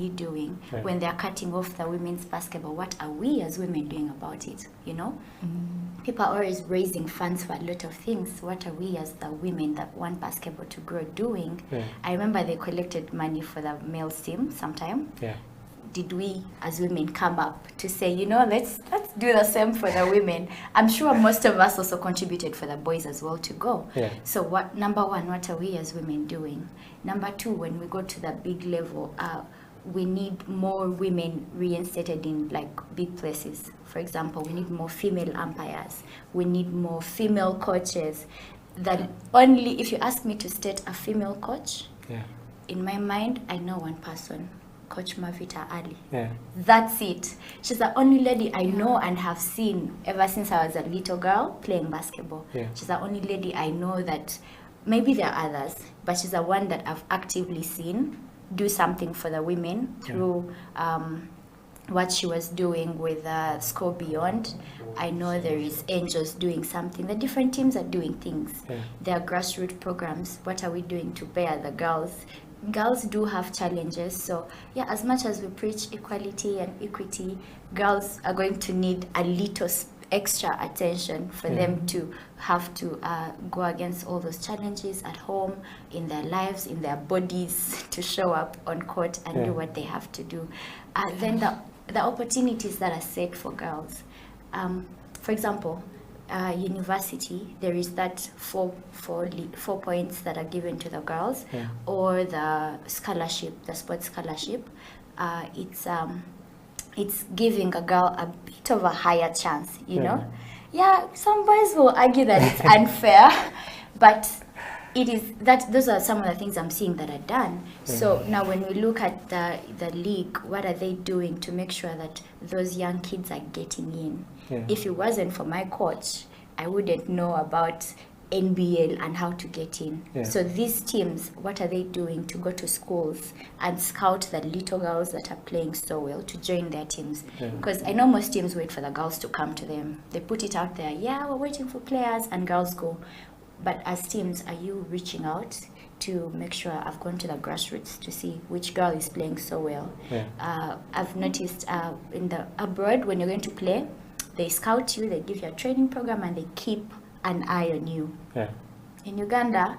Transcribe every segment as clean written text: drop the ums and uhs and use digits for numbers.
you doing? When they're cutting off the women's basketball, what are we as women doing about it? You know, people are always raising funds for a lot of things. What are we as the women that want basketball to grow doing? I remember they collected money for the male team sometime. Did we as women come up to say, you know, let's do the same for the women? I'm sure most of us also contributed for the boys as well to go. So what, number one, what are we as women doing? Number two, when we go to the big level, we need more women reinstated in like big places. For example, we need more female umpires. We need more female coaches. That only, if you ask me to state a female coach, in my mind, I know one person. Coach Mavita Ali. That's it. She's the only lady I know and have seen ever since I was a little girl playing basketball. She's the only lady I know that, maybe there are others, but she's the one that I've actively seen do something for the women through what she was doing with Score Beyond. I know there is Angels doing something. The different teams are doing things. There are grassroots programs. What are we doing to bear the girls? Girls do have challenges, so yeah, as much as we preach equality and equity, girls are going to need a little extra attention for them to have to go against all those challenges at home, in their lives, in their bodies, to show up on court and do what they have to do. Then the opportunities that are set for girls, for example, university, there is that four points that are given to the girls, or the scholarship, the sports scholarship. It's giving a girl a bit of a higher chance, you know. Some boys will argue that it's unfair, but it is that those are some of the things I'm seeing that are done. So now when we look at the league, what are they doing to make sure that those young kids are getting in? If it wasn't for my coach, I wouldn't know about NBL and how to get in. So these teams, what are they doing to go to schools and scout the little girls that are playing so well to join their teams? Because I know most teams wait for the girls to come to them. They put it out there, we're waiting for players, and girls go. But as teams, are you reaching out to make sure? I've gone to the grassroots to see which girl is playing so well. I've noticed in the abroad, when you're going to play, they scout you, they give you a training program, and they keep an eye on you. In Uganda,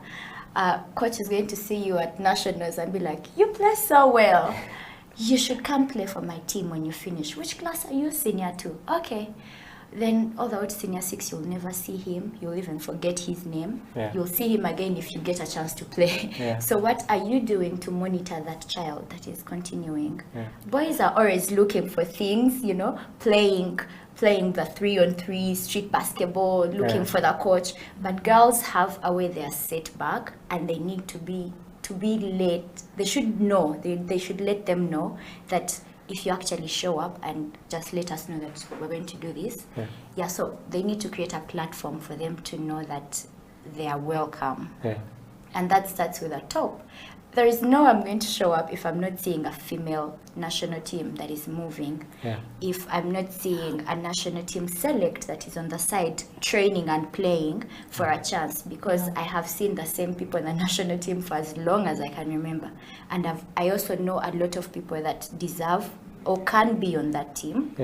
coach is going to see you at nationals and be like, you play so well, you should come play for my team when you finish. Which class are you? Senior 2. Okay. Then all the way to senior 6, you'll never see him. You'll even forget his name. You'll see him again if you get a chance to play. So what are you doing to monitor that child that is continuing? Boys are always looking for things, you know, playing the 3-on-3 street basketball, looking for the coach. But girls have a way they are set back, and they need to be led. They should know. They should let them know that if you actually show up and just let us know that we're going to do this. So they need to create a platform for them to know that they are welcome. And that starts with the top. There is no I'm going to show up if I'm not seeing a female national team that is moving. If I'm not seeing a national team select that is on the side training and playing for a chance, because I have seen the same people in the national team for as long as I can remember. And I also know a lot of people that deserve or can be on that team,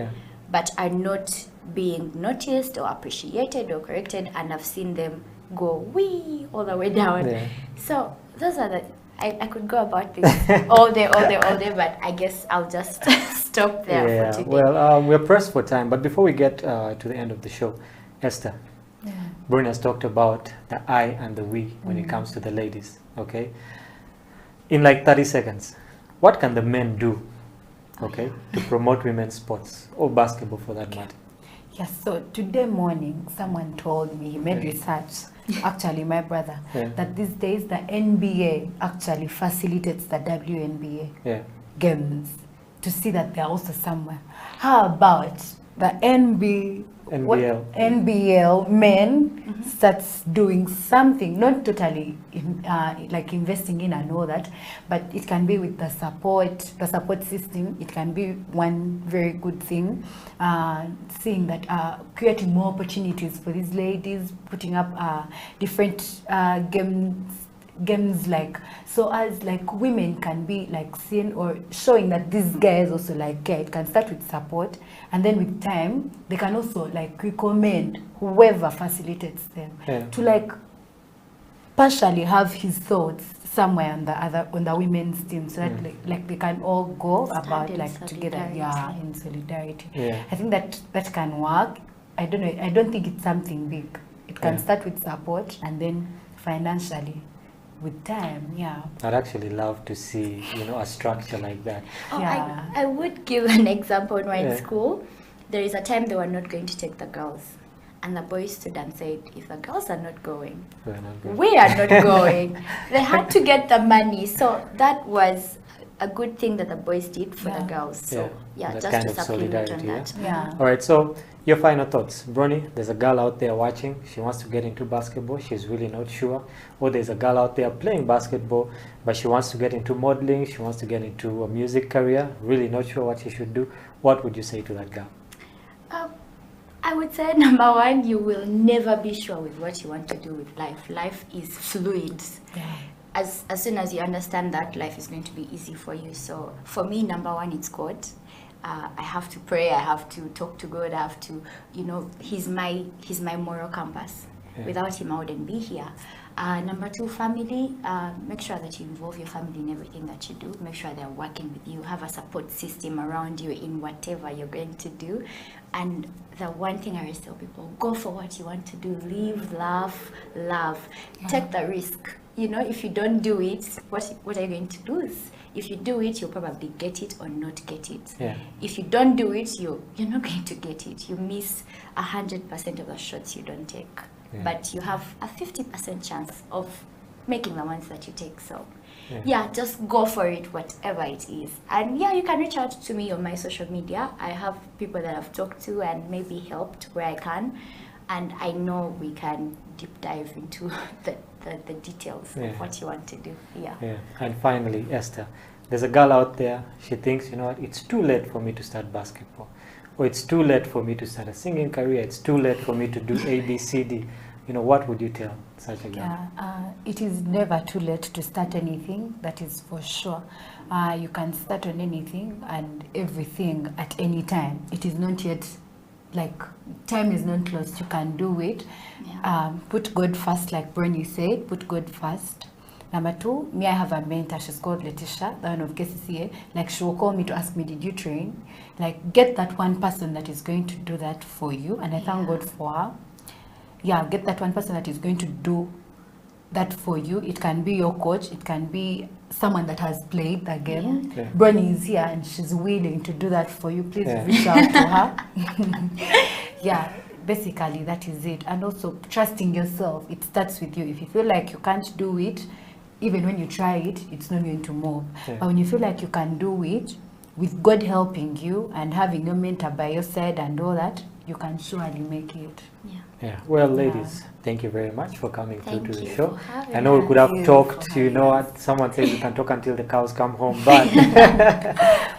but are not being noticed or appreciated or corrected, and I've seen them go all the way down. So those are the I could go about this all day, but I guess I'll just stop there for today. Well, we're pressed for time, but before we get to the end of the show, Esther, Bryn has talked about the I and the we when it comes to the ladies, okay? In like 30 seconds, what can the men do, to promote women's sports, or basketball for that matter? Yes, so today morning, someone told me, he made research, actually my brother, that these days the NBA actually facilitates the WNBA games to see that they're also somewhere. How about the NBL men starts doing something, not totally like investing in and all that, but it can be with the support system. It can be one very good thing, seeing that creating more opportunities for these ladies, putting up different games like, so as like women can be like seen or showing that these guys also like care. It can start with support, and then with time they can also like recommend whoever facilitates them to like partially have his thoughts somewhere on the women's team, so that like they can all go about like together, in solidarity. I think that can work. I don't know, I don't think it's something big. It can start with support and then financially with time. I'd actually love to see, you know, a structure like that. I would give an example. When we were in school, there is a time they were not going to take the girls, and the boys stood and said, if the girls are not going, we are not going. They had to get the money. So that was a good thing that the boys did for the girls. So just kind to of supplement on solidarity, that. All right, so your final thoughts. Bronnie, there's a girl out there watching. She wants to get into basketball. She's really not sure. Or there's a girl out there playing basketball, but she wants to get into modeling. She wants to get into a music career. Really not sure what she should do. What would you say to that girl? I would say, number one, you will never be sure with what you want to do with life. Life is fluid. As soon as you understand that, life is going to be easy for you. So for me, number one, it's God. I have to pray. I have to talk to God. I have to, you know, he's my moral compass. Without him, I wouldn't be here. Number two, family. Make sure that you involve your family in everything that you do. Make sure they're working with you. Have a support system around you in whatever you're going to do. And the one thing I always tell people, go for what you want to do. Live, laugh, love. Take the risk. You know, if you don't do it, what are you going to lose? If you do it, you'll probably get it or not get it. If you don't do it, you're not going to get it. You miss 100% of the shots you don't take. But you have a 50% chance of making the ones that you take. So just go for it, whatever it is. And you can reach out to me on my social media. I have people that I've talked to and maybe helped where I can. And I know we can deep dive into the details of what you want to do. And finally, Esther, there's a girl out there, she thinks, you know what, it's too late for me to start basketball. Or it's too late for me to start a singing career. It's too late for me to do A, B, C, D. You know, what would you tell such a girl? It is never too late to start anything, that is for sure. You can start on anything and everything at any time. It is not yet, like, time is not close. You can do it. Put God first, like Bronnie said, put God first. Number two, I have a mentor, she's called Letitia, the one of KCCA. Like, she will call me to ask me, did you train? Like, get that one person that is going to do that for you. And I thank God for her. Get that one person that is going to do that for you. It can be your coach. It can be someone that has played the game. Bronnie is here and she's willing to do that for you. Please reach out to her. Basically, that is it. And also, trusting yourself. It starts with you. If you feel like you can't do it, even when you try it, it's not going to move. But when you feel like you can do it, with God helping you and having a mentor by your side and all that, you can surely make it. Well, ladies, thank you very much for coming through to the show. I know we could have talked, you know what, someone says we can talk until the cows come home, but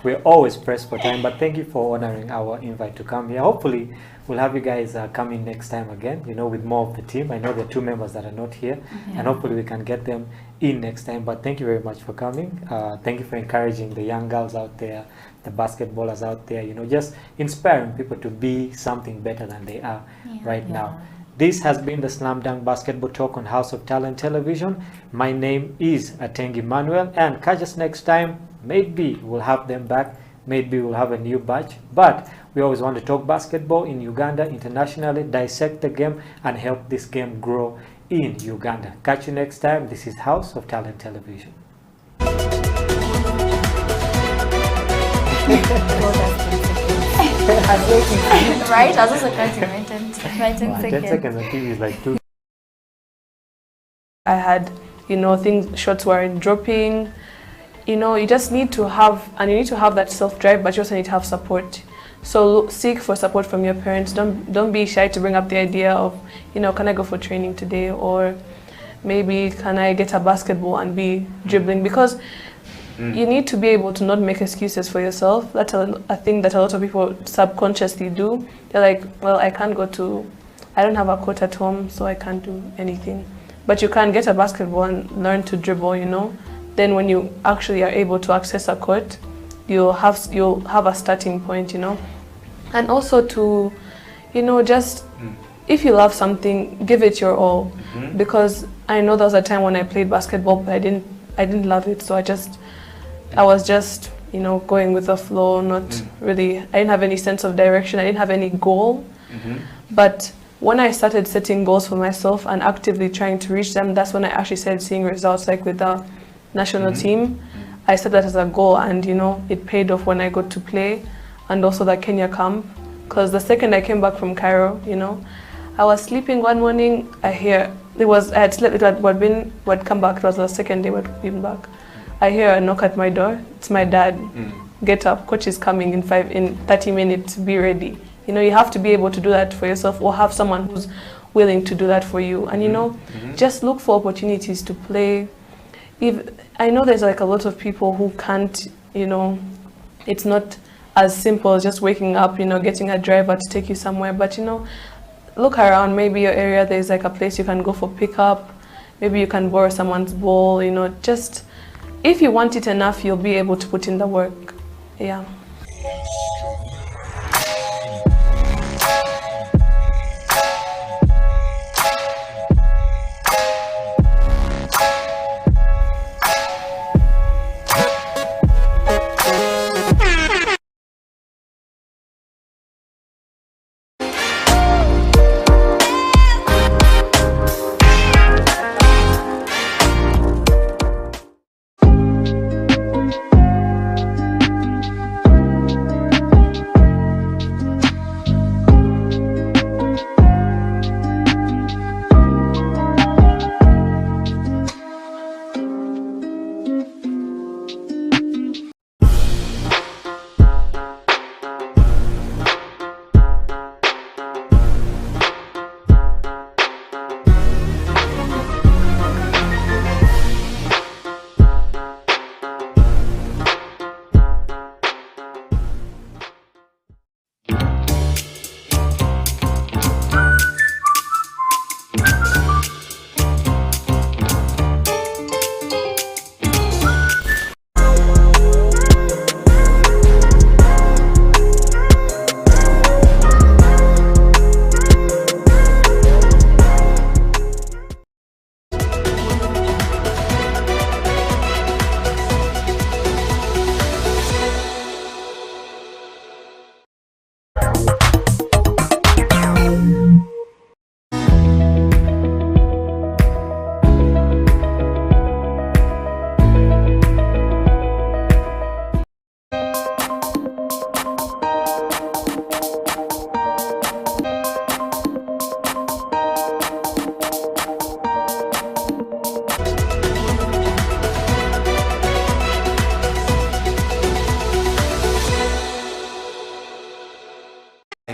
we're always pressed for time. But thank you for honoring our invite to come here. Hopefully, we'll have you guys come in next time again, you know, with more of the team. I know there are 2 members that are not here, and hopefully we can get them in next time. But thank you very much for coming. Thank you for encouraging the young girls out there, the basketballers out there, you know, just inspiring people to be something better than they are right now. This has been the Slam Dunk Basketball Talk on House of Talent Television. My name is Atengi Manuel, and catch us next time. Maybe we'll have them back. Maybe we'll have a new batch. But we always want to talk basketball in Uganda, internationally, dissect the game, and help this game grow in Uganda. Catch you next time. This is House of Talent Television. Right? I was also counting 10 seconds. The TV is like 2. I had, you know, shots weren't dropping. You know, you just need to have, and you need to have that self-drive, but you also need to have support. So seek for support from your parents. Don't be shy to bring up the idea of, you know, can I go for training today, or maybe can I get a basketball and be dribbling, because you need to be able to not make excuses for yourself. That's a thing that a lot of people subconsciously do. They're like, well, I don't have a court at home, so I can't do anything. but you can get a basketball and learn to dribble, you know. Then when you actually are able to access a court, you'll have a starting point, you know. And also to, you know, just if you love something, give it your all. Because I know there was a time when I played basketball, but I didn't love it, so I was just, you know, going with the flow, not really, I didn't have any sense of direction, I didn't have any goal. But when I started setting goals for myself and actively trying to reach them, that's when I actually started seeing results, like with the national team. I set that as a goal, and you know, it paid off when I got to play, and also the Kenya camp. Because the second I came back from Cairo, you know, I was sleeping one morning, I had slept, would come back, it was the second day we'd been back. I hear a knock at my door, it's my dad. Get up, coach is coming in 30 minutes, be ready. You know, you have to be able to do that for yourself, or have someone who's willing to do that for you. And you know, just look for opportunities to play. I know there's like a lot of people who can't, you know, it's not as simple as just waking up, you know, getting a driver to take you somewhere. But you know, look around, maybe your area, there's like a place you can go for pickup. Maybe you can borrow someone's ball, you know, just if you want it enough, you'll be able to put in the work. Yeah.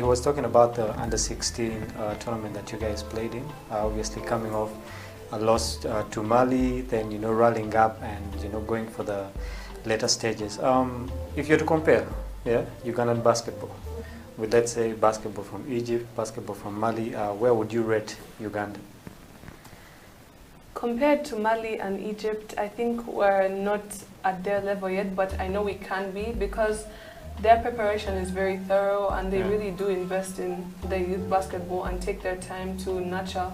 Was talking about the under-16 tournament that you guys played in, obviously coming off a loss to Mali, then, you know, rallying up and, you know, going for the later stages. If you're to compare, Ugandan basketball with, let's say, basketball from Egypt, basketball from Mali, where would you rate Uganda? Compared to Mali and Egypt, I think we're not at their level yet, but I know we can be, because their preparation is very thorough, and they really do invest in the youth basketball and take their time to nurture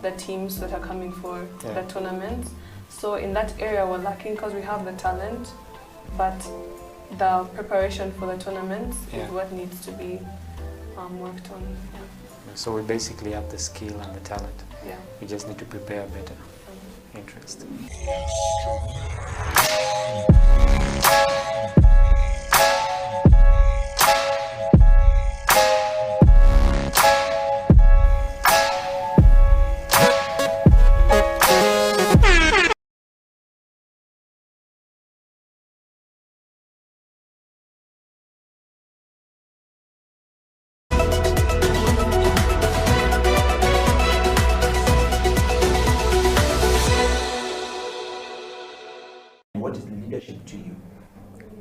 the teams that are coming for the tournaments. So in that area we're lacking, because we have the talent, but the preparation for the tournaments is what needs to be worked on. So we basically have the skill and the talent. Yeah. We just need to prepare better. Interesting. What is leadership to you?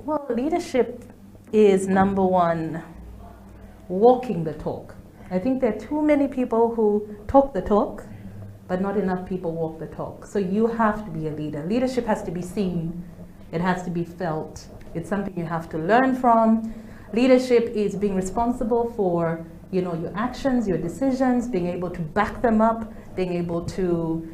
Well, leadership is, number one, walking the talk. I think there are too many people who talk the talk, but not enough people walk the talk. So you have to be a leader. Leadership has to be seen. It has to be felt. It's something you have to learn from. Leadership is being responsible for, you know, your actions, your decisions, being able to back them up, being able to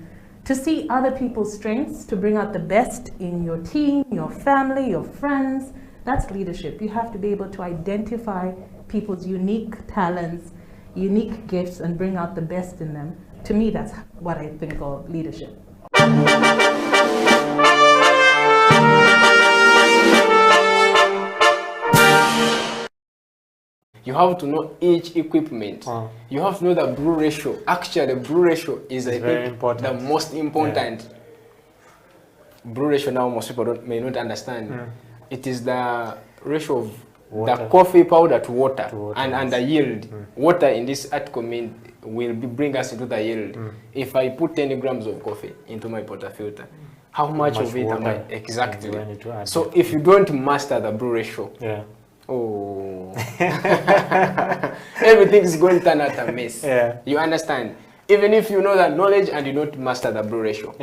see other people's strengths, to bring out the best in your team, your family, your friends. That's leadership. You have to be able to identify people's unique talents, unique gifts, and bring out the best in them. To me, that's what I think of leadership. You have to know each equipment. You have to know the brew ratio. Actually, the brew ratio is very important. The most important. Yeah. Brew ratio now most people may not understand. It is the ratio of water. The coffee powder to water, and the yield. Water in this article will bring us into the yield. If I put 10 grams of coffee into my portafilter, how much of it am I? Exactly. So if you don't master the brew ratio, oh, everything is going to turn out a mess. You understand? Even if you know that knowledge and you don't master the brew ratio.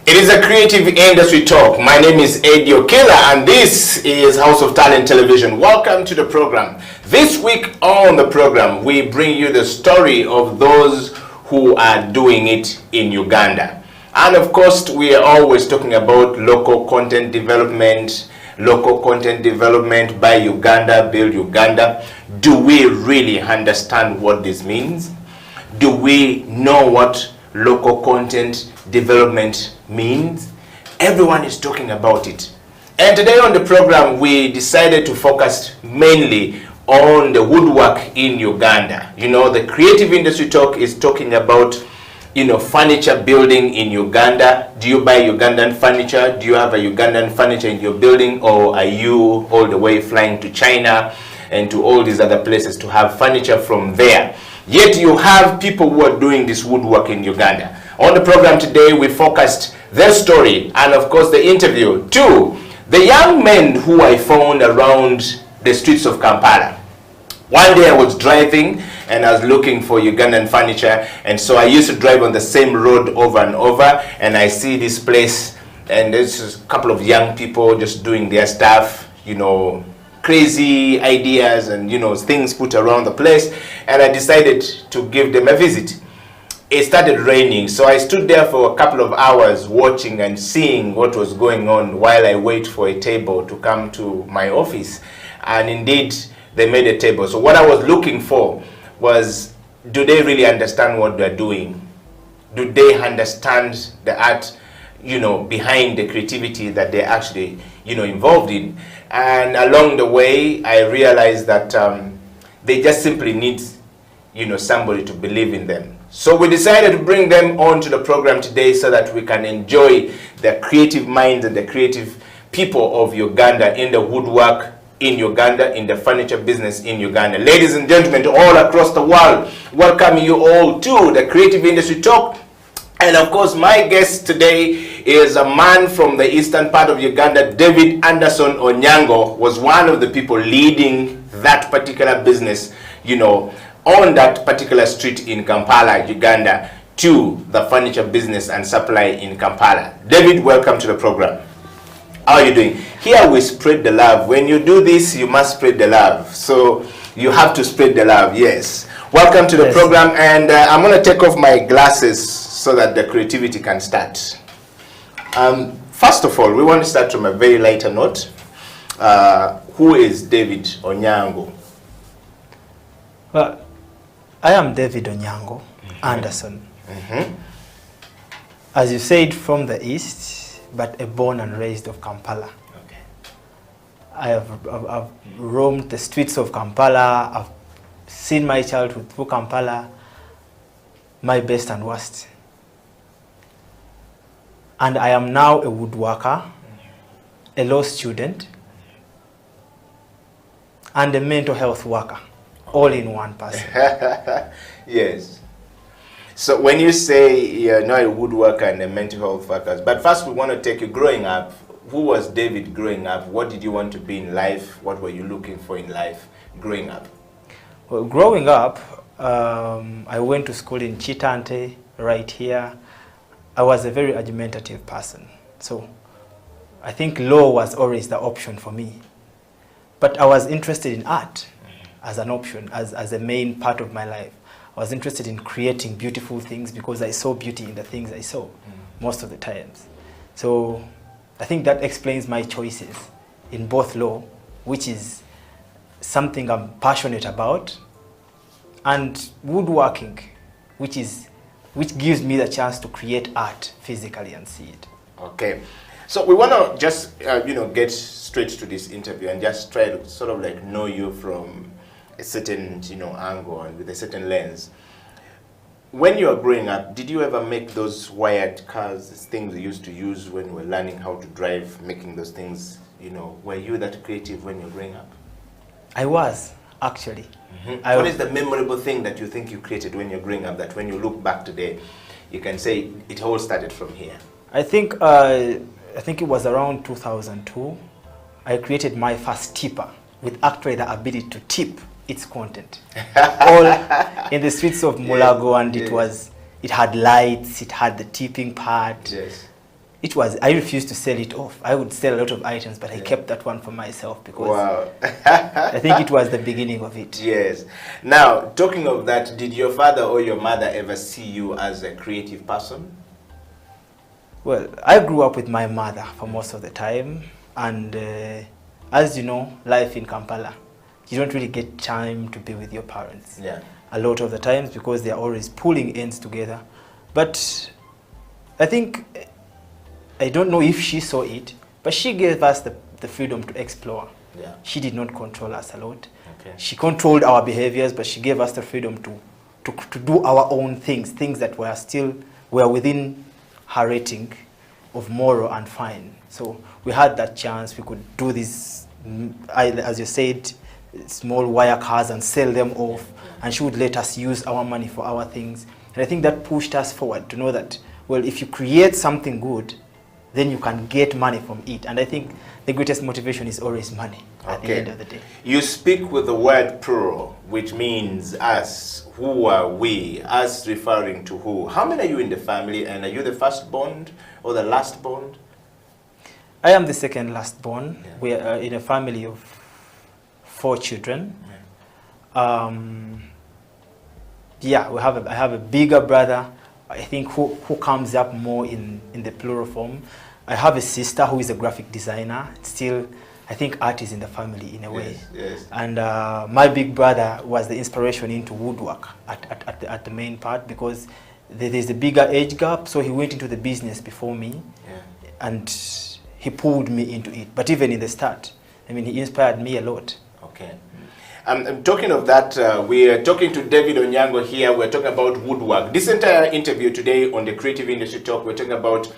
It is a creative industry talk. My name is Eddie Okela and this is House of Talent Television. Welcome to the program. This week on the program, we bring you the story of those who are doing it in Uganda. And of course, we are always talking about local content development by Uganda, build Uganda. Do we really understand what this means? Do we know what local content development means? Everyone is talking about it. And today on the program, we decided to focus mainly on the woodwork in Uganda. You know, the creative industry talk is talking about, you know, furniture building in Uganda. Do you buy Ugandan furniture? Do you have a Ugandan furniture in your building? Or are you all the way flying to China and to all these other places to have furniture from there? Yet you have people who are doing this woodwork in Uganda. On the program today, we focused their story and of course the interview to the young men who I found around the streets of Kampala. One day I was driving and I was looking for Ugandan furniture, and so I used to drive on the same road over and over, and I see this place and there's a couple of young people just doing their stuff, you know, crazy ideas and, you know, things put around the place, and I decided to give them a visit. It started raining, so I stood there for a couple of hours watching and seeing what was going on while I wait for a table to come to my office. And indeed, they made a table. So what I was looking for was, do they really understand what they're doing? Do they understand the art, you know, behind the creativity that they're actually, you know, involved in? And along the way, I realized that they just simply need, you know, somebody to believe in them. So we decided to bring them onto the program today so that we can enjoy the creative minds and the creative people of Uganda in the woodwork in Uganda, in the furniture business in Uganda. Ladies and gentlemen, all across the world, welcome you all to the Creative Industry Talk. And of course, my guest today is a man from the eastern part of Uganda. David Anderson Onyango was one of the people leading that particular business, you know, on that particular street in Kampala, Uganda, to the furniture business and supply in Kampala. David, welcome to the program. How are you doing? Here we spread the love. When you do this, you must spread the love. So you have to spread the love, yes. Welcome to the program, and I'm going to take off my glasses so that the creativity can start. First of all, we want to start from a very lighter note. Who is David Onyango? Well, I am David Onyango Anderson. As you said, from the east, but born and raised of Kampala. Okay. I've roamed the streets of Kampala. I've seen my childhood through Kampala, my best and worst. And I am now a woodworker, a law student, and a mental health worker, all in one person. Yes. So when you say you're not a woodworker and a mental health worker, but first we want to take you growing up. Who was David growing up? What did you want to be in life? What were you looking for in life growing up? Well, growing up, I went to school in Chitante, right here. I was a very argumentative person. So I think law was always the option for me. But I was interested in art as an option, as a main part of my life. I was interested in creating beautiful things because I saw beauty in the things I saw most of the times. So I think that explains my choices in both law, which is something I'm passionate about, and woodworking, which gives me the chance to create art physically and see it. Okay. So we want to just, get straight to this interview and just try to sort of like know you from a certain, angle and with a certain lens. When you were growing up, did you ever make those wired cars, things we used to use when we were learning how to drive, making those things, were you that creative when you were growing up? I was, actually. What is the memorable thing that you think you created when you're growing up that when you look back today, you can say it all started from here? I think it was around 2002. I created my first tipper with actually the ability to tip its content. All in the streets of Mulago, and it had lights, it had the tipping part. Yes. I refused to sell it off. I would sell a lot of items, but I kept that one for myself because I think it was the beginning of it. Yes. Now, talking of that, did your father or your mother ever see you as a creative person? Well, I grew up with my mother for most of the time, and as you know, life in Kampala, you don't really get time to be with your parents. Yeah. A lot of the times because they are always pulling ends together. But I think, I don't know if she saw it, but she gave us the freedom to explore. Yeah. She did not control us a lot. Okay. She controlled our behaviors, but she gave us the freedom to do our own things that were within her rating of moral and fine. So we had that chance. We could do this, as you said, small wire cars and sell them off, and she would let us use our money for our things. And I think that pushed us forward to know that, well, if you create something good, then you can get money from it. And I think the greatest motivation is always money at the end of the day. You speak with the word plural, which means us. Who are we? Us referring to who? How many are you in the family, and are you the firstborn or the lastborn? I am the second lastborn. Yeah. We are in a family of 4 children. Yeah. I have a bigger brother, I think, who comes up more in the plural form. I have a sister who is a graphic designer. Still, I think art is in the family in a way. Yes. And my big brother was the inspiration into woodwork at the main part, because there's a bigger age gap, so he went into the business before me, and he pulled me into it. But even in the start, I mean, he inspired me a lot. Okay. I'm talking of that, we are talking to David Onyango here. We're talking about woodwork. This entire interview today on the Creative Industry Talk, we're talking about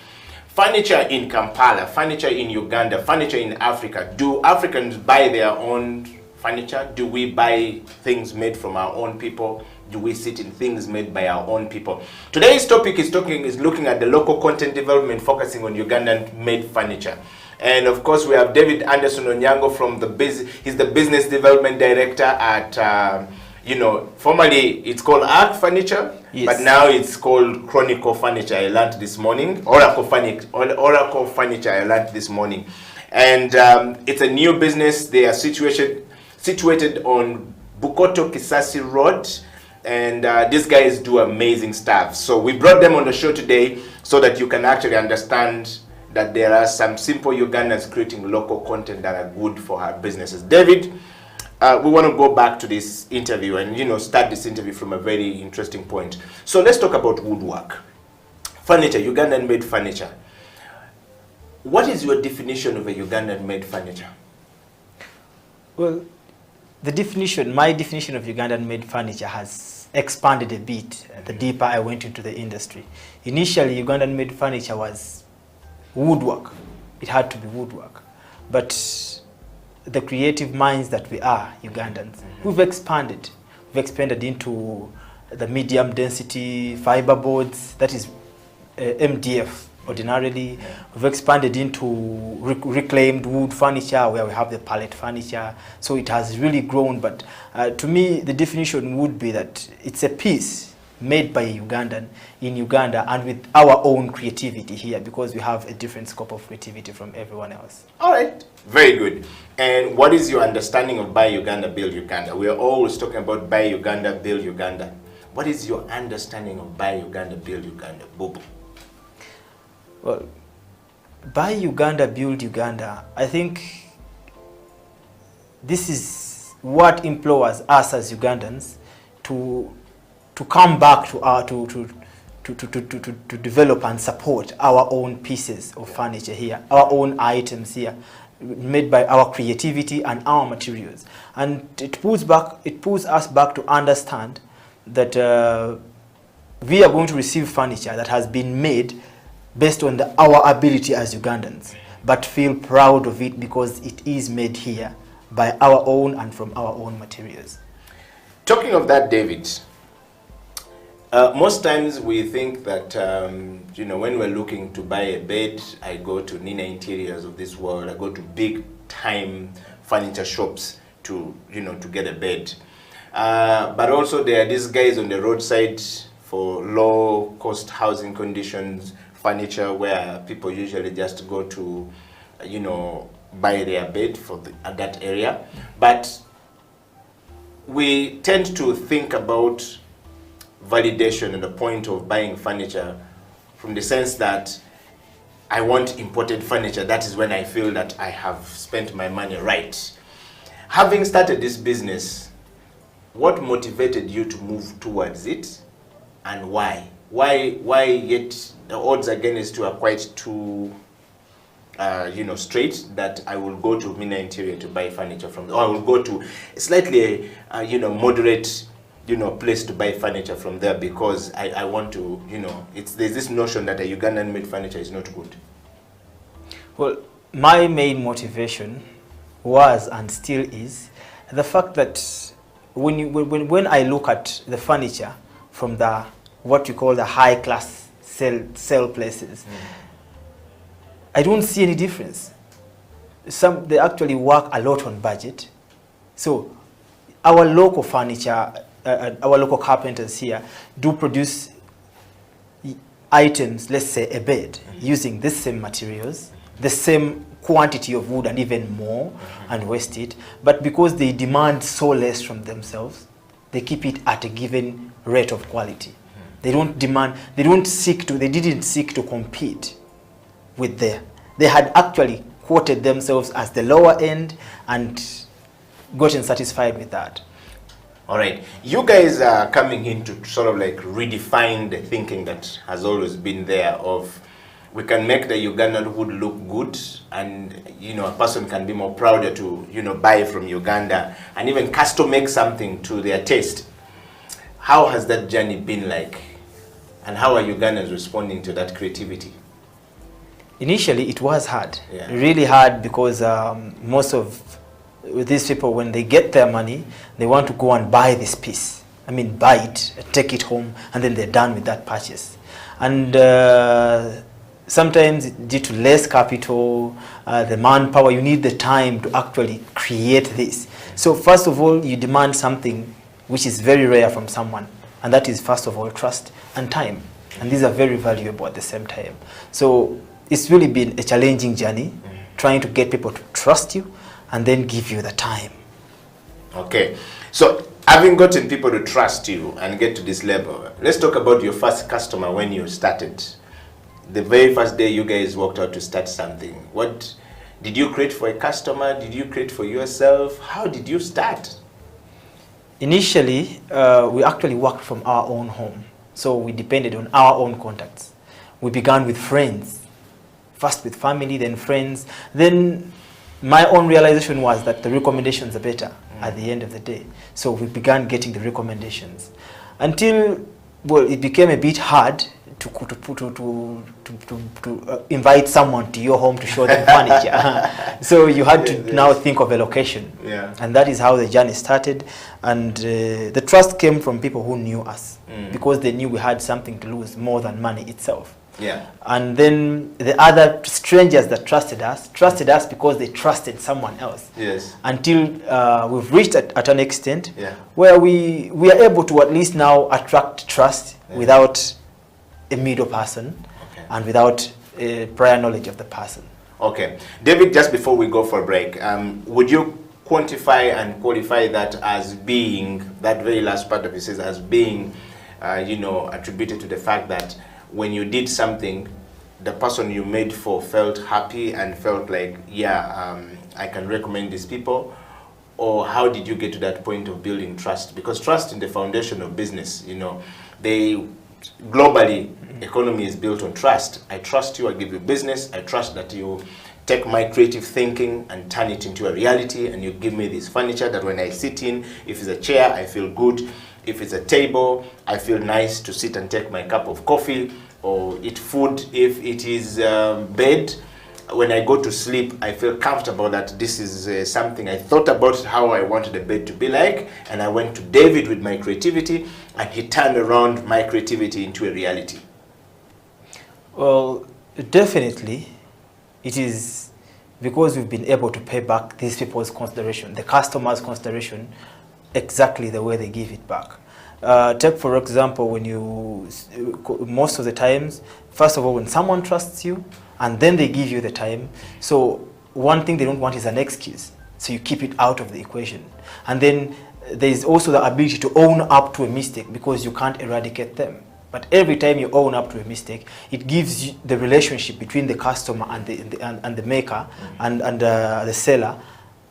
furniture in Kampala, furniture in Uganda, furniture in Africa. Do Africans buy their own furniture? Do we buy things made from our own people? Do we sit in things made by our own people? Today's topic is looking at the local content development, focusing on Ugandan made furniture. And of course, we have David Anderson Onyango from he's the business development director at, formerly it's called Arc Furniture, but now it's called Chronicle Furniture. I learned this morning. Oracle Furniture, I learned this morning. And it's a new business. They are situated on Bukoto Kisasi Road. And these guys do amazing stuff. So we brought them on the show today so that you can actually understand that there are some simple Ugandans creating local content that are good for our businesses. David, we want to go back to this interview and start this interview from a very interesting point. So let's talk about woodwork. Furniture, Ugandan made furniture. What is your definition of a Ugandan made furniture? Well, my definition of Ugandan-made furniture has expanded a bit the deeper I went into the industry. Initially, Ugandan-made furniture was woodwork. It had to be woodwork. But the creative minds that we are, Ugandans, we've expanded. We've expanded into the medium density fiber boards, that is MDF ordinarily. We've expanded into reclaimed wood furniture where we have the pallet furniture. So it has really grown, but to me the definition would be that it's a piece made by a Ugandan in Uganda and with our own creativity here, because we have a different scope of creativity from everyone else. All right, very good. And what is your understanding of Buy Uganda, Build Uganda? We are always talking about Buy Uganda, Build Uganda. What is your understanding of Buy Uganda, Build Uganda, Bobo? Well, Buy Uganda, Build Uganda, I think this is what employs us as Ugandans to come back to our to develop and support our own pieces of furniture here, our own items here, made by our creativity and our materials. And it pulls us back to understand that we are going to receive furniture that has been made based on our ability as Ugandans, but feel proud of it because it is made here by our own and from our own materials. Talking of that, David, most times we think that, you know, when we're looking to buy a bed, I go to Nina Interiors of this world, I go to big time furniture shops to, you know, to get a bed. But also there are these guys on the roadside for low cost housing conditions, furniture where people usually just go to, you know, buy their bed for that area. But we tend to think about validation and the point of buying furniture from the sense that I want imported furniture. That is when I feel that I have spent my money right. Having started this business, what motivated you to move towards it and why? Why yet the odds against you are quite too you know, straight that I will go to Mina Interior to buy furniture from, or I will go to slightly you know, moderate, you know, place to buy furniture from there because I want to, you know, there's this notion that a Ugandan made furniture is not good. Well, my main motivation was and still is the fact that when I look at the furniture from the what you call the high class sell places, I don't see any difference. They actually work a lot on budget. So our local furniture, our local carpenters here do produce items, let's say a bed, using the same materials, the same quantity of wood and even more, and waste it. But because they demand so less from themselves, they keep it at a given rate of quality. They didn't seek to compete with they had actually quoted themselves as the lower end and gotten satisfied with that. All right, you guys are coming in to sort of like redefine the thinking that has always been there of we can make the Ugandan wood look good, and you know, a person can be more prouder to, you know, buy from Uganda and even custom make something to their taste. How has that journey been like, and how are Ugandans responding to that creativity? Initially, it was hard, really hard, because most of these people, when they get their money, they want to go and buy this piece. I mean, buy it, take it home, and then they're done with that purchase. And sometimes, due to less capital, the manpower, you need the time to actually create this. So first of all, you demand something which is very rare from someone, and that is first of all trust and time. And these are very valuable at the same time. So it's really been a challenging journey, trying to get people to trust you and then give you the time. Okay, so having gotten people to trust you and get to this level, let's talk about your first customer when you started. The very first day you guys walked out to start something. What did you create for a customer? Did you create for yourself? How did you start? Initially, we actually worked from our own home. So we depended on our own contacts. We began with friends. First with family, then friends. Then my own realization was that the recommendations are better at the end of the day. So we began getting the recommendations until, well, it became a bit hard to invite someone to your home to show them furniture. So you had to now think of a location. Yeah. And that is how the journey started. And the trust came from people who knew us because they knew we had something to lose more than money itself. Yeah. And then the other strangers that trusted us because they trusted someone else. Yes. Until we've reached at an extent Yeah. where we are able to at least now attract trust without a middle person and without prior knowledge of the person. Okay. David, just before we go for a break, would you quantify and qualify that as being, that very last part of it says, as being, attributed to the fact that when you did something, the person you made for felt happy and felt like, I can recommend these people? Or how did you get to that point of building trust? Because trust is the foundation of business. Globally, economy is built on trust. I trust you, I give you business. I trust that you take my creative thinking and turn it into a reality, and you give me this furniture that when I sit in, if it's a chair, I feel good. If it's a table, I feel nice to sit and take my cup of coffee or eat food. If it is bed, when I go to sleep, I feel comfortable that this is something I thought about how I wanted the bed to be like, and I went to David with my creativity, and he turned around my creativity into a reality. Well, definitely, it is because we've been able to pay back these people's consideration, the customers' consideration, exactly the way they give it back. Take for example, when most of the times, first of all, when someone trusts you and then they give you the time, so one thing they don't want is an excuse, so you keep it out of the equation. And then there's also the ability to own up to a mistake because you can't eradicate them. But every time you own up to a mistake, it gives you the relationship between the customer and the maker and the seller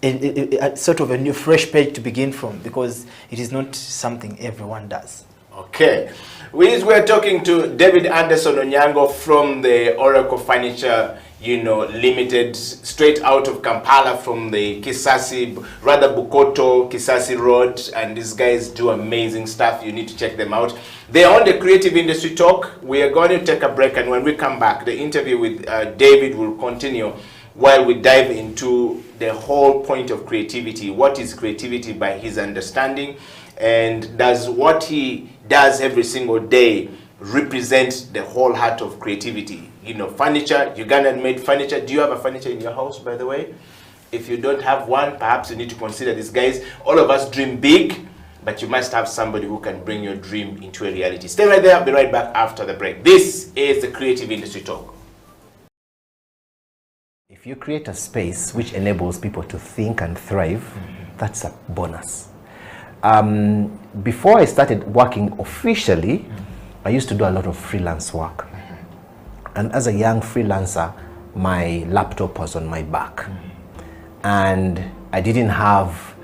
a sort of a new fresh page to begin from, because it is not something everyone does. Okay. We're talking to David Anderson Onyango from the Oracle Furniture, Limited, straight out of Kampala from the Bukoto, Kisasi Road, and these guys do amazing stuff. You need to check them out. They're on the Creative Industry Talk. We are going to take a break, and when we come back, the interview with David will continue while we dive into the whole point of creativity. What is creativity by his understanding, and does what he does every single day represent the whole heart of creativity? Furniture, Ugandan made furniture. Do you have a furniture in your house, by the way? If you don't have one, perhaps you need to consider these guys. All of us dream big, but you must have somebody who can bring your dream into a reality. Stay right there. I'll be right back after the break. This is the Creative Industry Talk. If you create a space which enables people to think and thrive, that's a bonus. Before I started working officially, I used to do a lot of freelance work. And as a young freelancer, my laptop was on my back. And I didn't have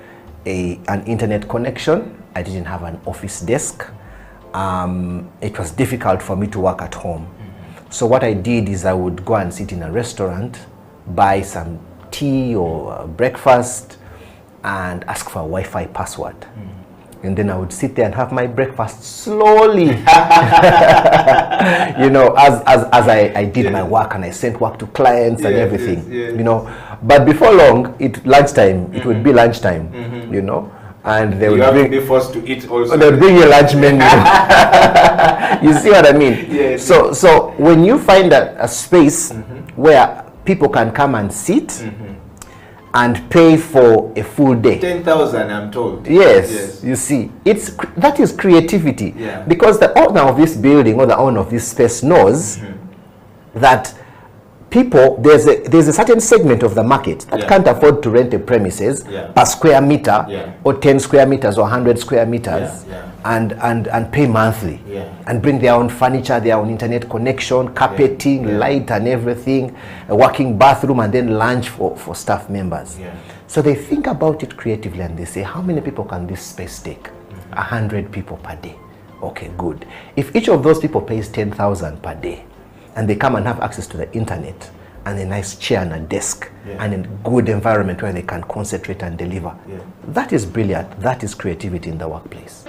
an internet connection. I didn't have an office desk. It was difficult for me to work at home. So what I did is I would go and sit in a restaurant, buy some tea or breakfast, and ask for a Wi-Fi password. And then I would sit there and have my breakfast slowly, as I did my work, and I sent work to clients and everything, But before long, lunchtime, it would be lunchtime, and they would be forced to eat also. They would bring you a lunch menu. You see what I mean? Yes. So when you find a space where people can come and sit and pay for a full day. 10,000, I'm told. Yes, you see, that is creativity. Yeah. Because the owner of this building or the owner of this space knows that people, there's a certain segment of the market that can't afford to rent a premises per square meter or 10 square meters or 100 square meters and pay monthly and bring their own furniture, their own internet connection, carpeting, light and everything, a working bathroom, and then lunch for staff members. So they think about it creatively and they say, how many people can this space take? 100 people per day. Okay, good. If each of those people pays 10,000 per day, and they come and have access to the internet, and a nice chair and a desk and a good environment where they can concentrate and deliver. That is brilliant. That is creativity in the workplace.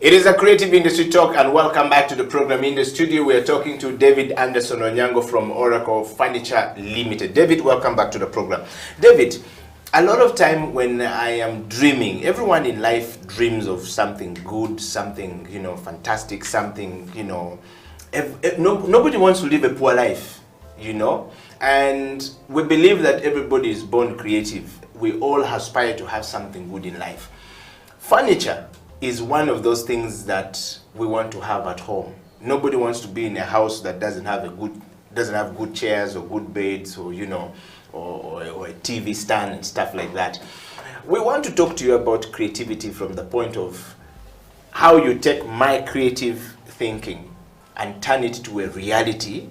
It is a Creative Industry Talk, and welcome back to the program. In the studio, we are talking to David Anderson Onyango from Oracle Furniture Limited. David, welcome back to the program. David, a lot of time when I am dreaming, everyone in life dreams of something good, something, you know, fantastic, something, you know, nobody wants to live a poor life, you know, and we believe that everybody is born creative. We all aspire to have something good in life. Furniture is one of those things that we want to have at home. Nobody wants to be in a house that doesn't have good chairs or good beds, or you know, or a TV stand and stuff like that. We want to talk to you about creativity from the point of how you take my creative thinking and turn it to a reality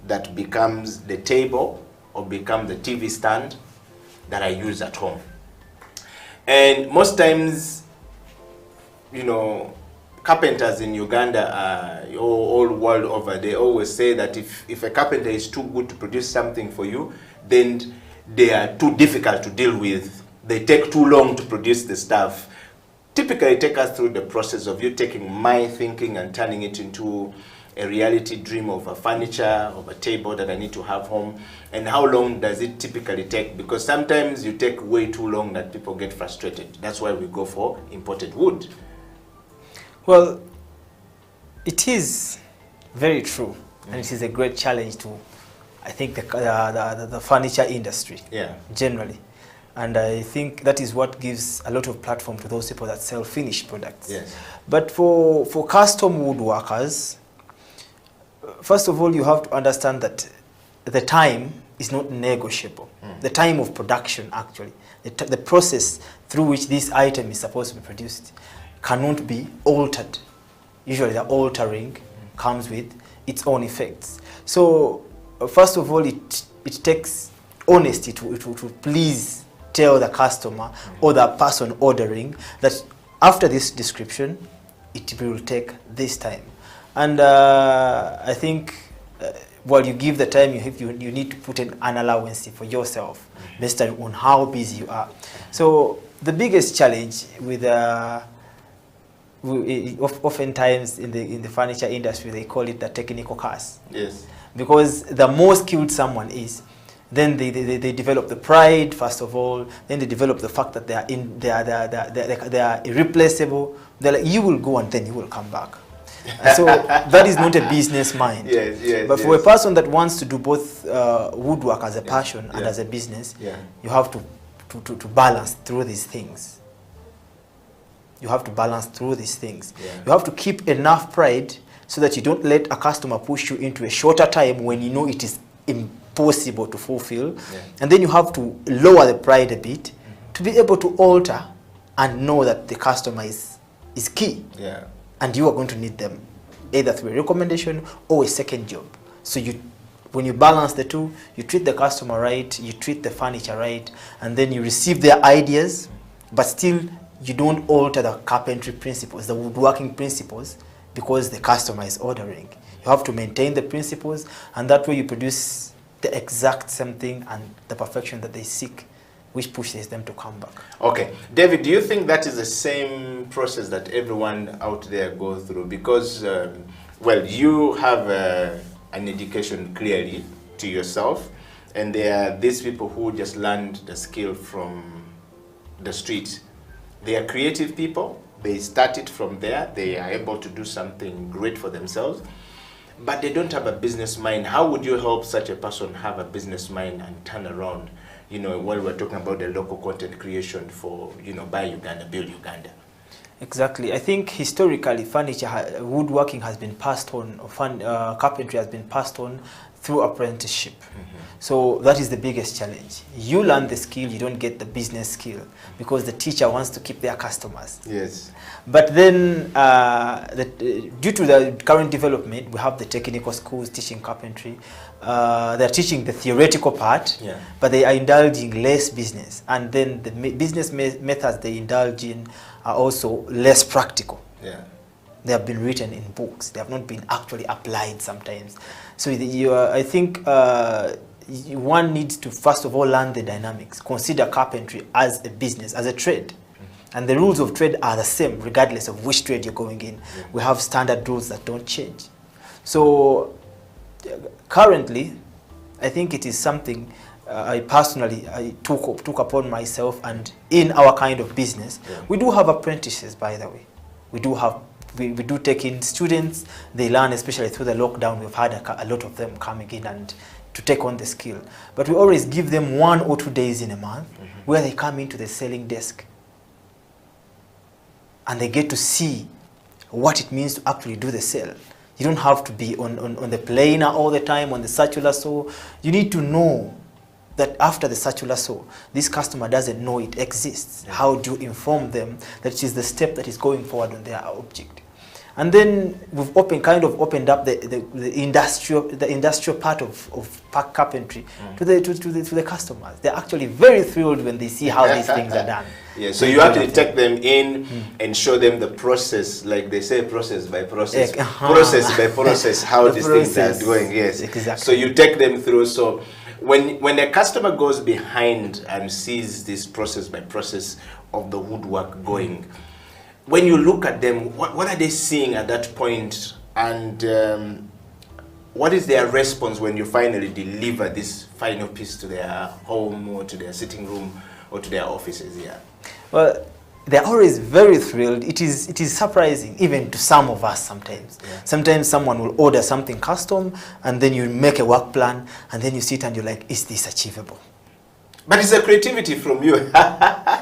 that becomes the table or become the TV stand that I use at home. And most times, you know, carpenters in Uganda, all world over, they always say that if a carpenter is too good to produce something for you, then they are too difficult to deal with. They take too long to produce the stuff. Typically, take us through the process of you taking my thinking and turning it into a reality dream of a furniture, of a table that I need to have home. And how long does it typically take? Because sometimes you take way too long that people get frustrated. That's why we go for imported wood. Well, it is very true, and it is a great challenge to, I think, the furniture industry generally. And I think that is what gives a lot of platform to those people that sell finished products. Yes. But for custom woodworkers, first of all, you have to understand that the time is not negotiable. The time of production, actually, the process through which this item is supposed to be produced cannot be altered. Usually the altering comes with its own effects. So first of all, it takes honesty to please tell the customer or the person ordering that after this description, it will take this time. And I think while you give the time, you need to put an allowance for yourself based on how busy you are. So the biggest challenge with oftentimes in the furniture industry, they call it the technical curse. Yes. Because the more skilled someone is, then they develop the pride first of all. Then they develop the fact that they are irreplaceable. They're like, you will go and then you will come back. So that is not a business mind. But for a person that wants to do both woodwork as a passion and as a business, you have to balance through these things. You have to balance through these things. You have to keep enough pride so that you don't let a customer push you into a shorter time when you know it is impossible to fulfill. And then you have to lower the pride a bit to be able to alter and know that the customer is key. And you are going to need them either through a recommendation or a second job. So when you balance the two, you treat the customer right, you treat the furniture right, and then you receive their ideas, but still you don't alter the carpentry principles, the woodworking principles, because the customer is ordering. You have to maintain the principles, and that way you produce the exact same thing and the perfection that they seek, which pushes them to come back. Okay. David, do you think that is the same process that everyone out there goes through? Because, well, you have an education clearly to yourself, and there are these people who just learned the skill from the street. They are creative people. They started from there. They are able to do something great for themselves. but they don't have a business mind. How would you help such a person have a business mind and turn around, you know, while we're talking about the local content creation for, you know, Buy Uganda, Build Uganda? Exactly. I think historically woodworking has been passed on, carpentry has been passed on through apprenticeship. So that is the biggest challenge. You learn the skill, you don't get the business skill because the teacher wants to keep their customers. Yes. But then, due to the current development, we have the technical schools teaching carpentry. They're teaching the theoretical part, but they are indulging less business. And then the business methods they indulge in are also less practical. Yeah. They have been written in books. They have not been actually applied sometimes. So I think one needs to first of all learn the dynamics. Consider carpentry as a business, as a trade. And the rules of trade are the same regardless of which trade you're going in. We have standard rules that don't change. So currently, I think it is something I personally took upon myself, and in our kind of business, we do have apprentices, by the way. We do take in students. They learn, especially through the lockdown. We've had a lot of them coming in and to take on the skill. But we always give them 1 or 2 days in a month where they come into the selling desk. And they get to see what it means to actually do the sale. You don't have to be on the planer all the time, on the circular saw. You need to know that after the circular saw, this customer doesn't know it exists. How do you inform them that it is the step that is going forward on their object? And then we've opened up the industrial part of carpentry to the customers. They're actually very thrilled when they see how these things are done. Yeah, so you actually take them in and show them the process, like they say, process by process, process by process, how these things are going. Yes, exactly. So you take them through. So when a customer goes behind and sees this process by process of the woodwork going, when you look at them, what are they seeing at that point, and what is their response when you finally deliver this final piece to their home or to their sitting room or to their offices? Yeah. Well, they're always very thrilled. It is surprising, even to some of us sometimes. Yeah. Sometimes someone will order something custom, and then you make a work plan, and then you sit and you're like, is this achievable? But it's a creativity from you.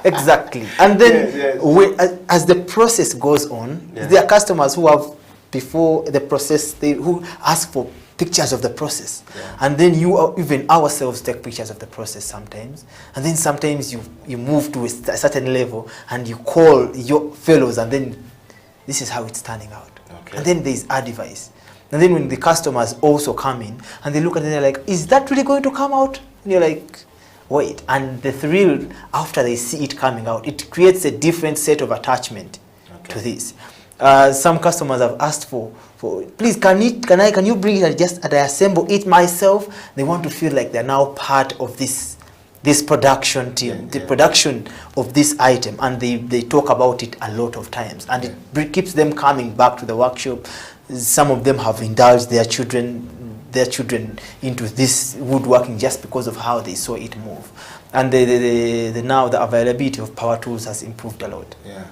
Exactly. And then as the process goes on, there are customers who have, before the process, who ask for pictures of the process. And then even ourselves take pictures of the process sometimes. And then sometimes you move to a certain level and you call your fellows, and then this is how it's turning out. Okay. And then there's advice. And then when the customers also come in and they look at it and they're like, is that really going to come out? And you're like, wait. And the thrill after they see it coming out, it creates a different set of attachment to this. Some customers have asked for please, can you bring it and I assemble it myself? They want to feel like they're now part of this production team, the production of this item, and they talk about it a lot of times, and it keeps them coming back to the workshop. Some of them have indulged their children into this woodworking just because of how they saw it move. And now the availability of power tools has improved a lot. Yeah.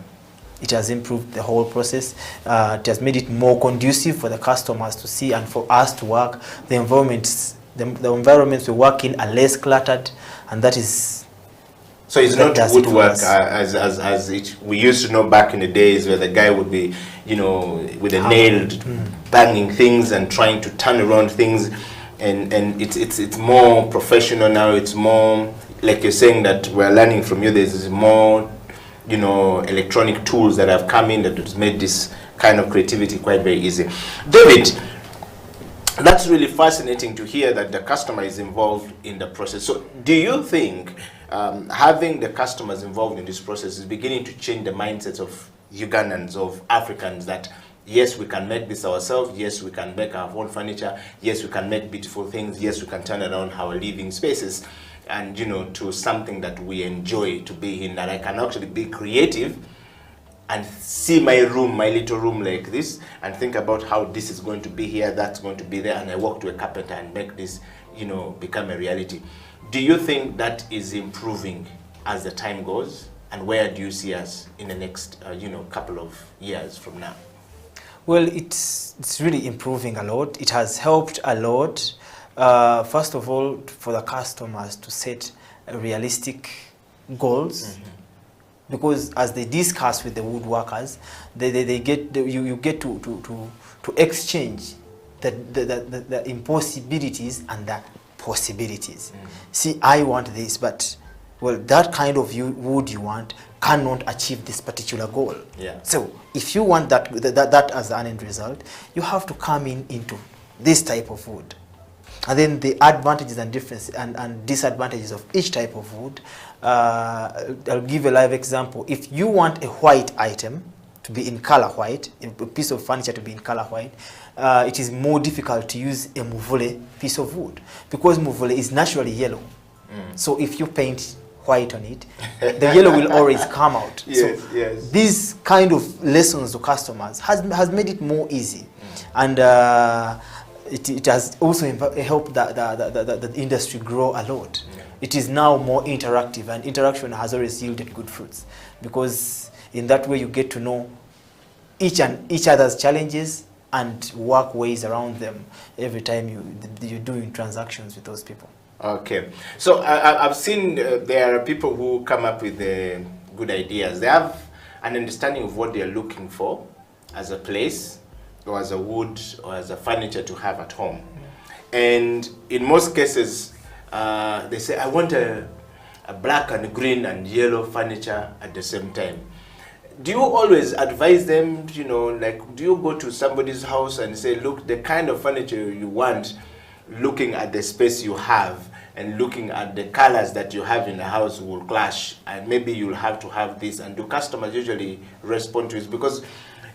It has improved the whole process. It has made it more conducive for the customers to see and for us to work. The environments we work in are less cluttered, and that is. So it's not woodwork as we used to know back in the days, where the guy would be, with a nail banging things and trying to turn around things, and it's more professional now. It's more like you're saying that we're learning from you. There's more, electronic tools that have come in that has made this kind of creativity quite very easy. David, that's really fascinating to hear that the customer is involved in the process. So do you think having the customers involved in this process is beginning to change the mindsets of Ugandans, of Africans, that yes, we can make this ourselves, yes, we can make our own furniture, yes, we can make beautiful things, yes, we can turn around our living spaces, and to something that we enjoy to be in, that I can actually be creative and see my little room like this, and think about how this is going to be here, that's going to be there, and I walk to a carpenter and make this, become a reality. Do you think that is improving as the time goes? And where do you see us in the next, couple of years from now? Well, it's really improving a lot. It has helped a lot. First of all, for the customers to set realistic goals, because as they discuss with the woodworkers, you get to exchange the impossibilities and the possibilities. See, I want this, but well, that kind of wood you want cannot achieve this particular goal. Yeah. So if you want that as an end result, you have to come into this type of wood. And then the advantages and differences and disadvantages of each type of wood. I'll give a live example. If you want a white item to be in color white, a piece of furniture to be in color white, it is more difficult to use a muvule piece of wood because muvule is naturally yellow. So if you paint white on it, the yellow will always come out. Yes, so yes. these kind of lessons to customers has made it more easy. And it has also helped the industry grow a lot. Yeah. It is now more interactive, and interaction has always yielded good fruits, because in that way you get to know each other's challenges and work ways around them every time you're doing transactions with those people. Okay, so I've seen there are people who come up with good ideas. They have an understanding of what they're looking for as a place, or as a wood, or as a furniture to have at home. And in most cases, they say, I want a black and green and yellow furniture at the same time. Do you always advise them, you know, like, do you go to somebody's house and say, look, the kind of furniture you want, looking at the space you have and looking at the colors that you have in the house will clash, and maybe you'll have to have this? And do customers usually respond to it? Because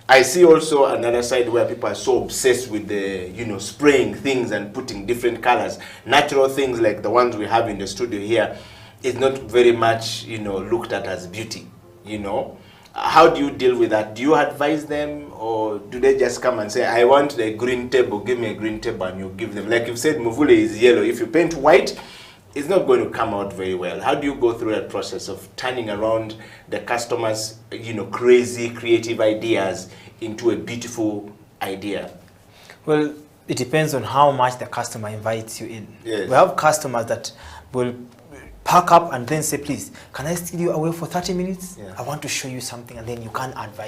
I see also another side where people are so obsessed with the, you know, spraying things and putting different colors. Natural things like the ones we have in the studio here is not very much, you know, looked at as beauty, you know. How do you deal with that? Do you advise them, or do they just come and say, I want a green table, give me a green table, and you give them? Like you said, muvule is yellow. If you paint white, it's not going to come out very well. How do you go through that process of turning around the customers', you know, crazy creative ideas into a beautiful idea? Well, it depends on how much the customer invites you in. Yes. We have customers that will pack up and then say, please, can I steal you away for 30 minutes? Yeah. I want to show you something, and then you can't advise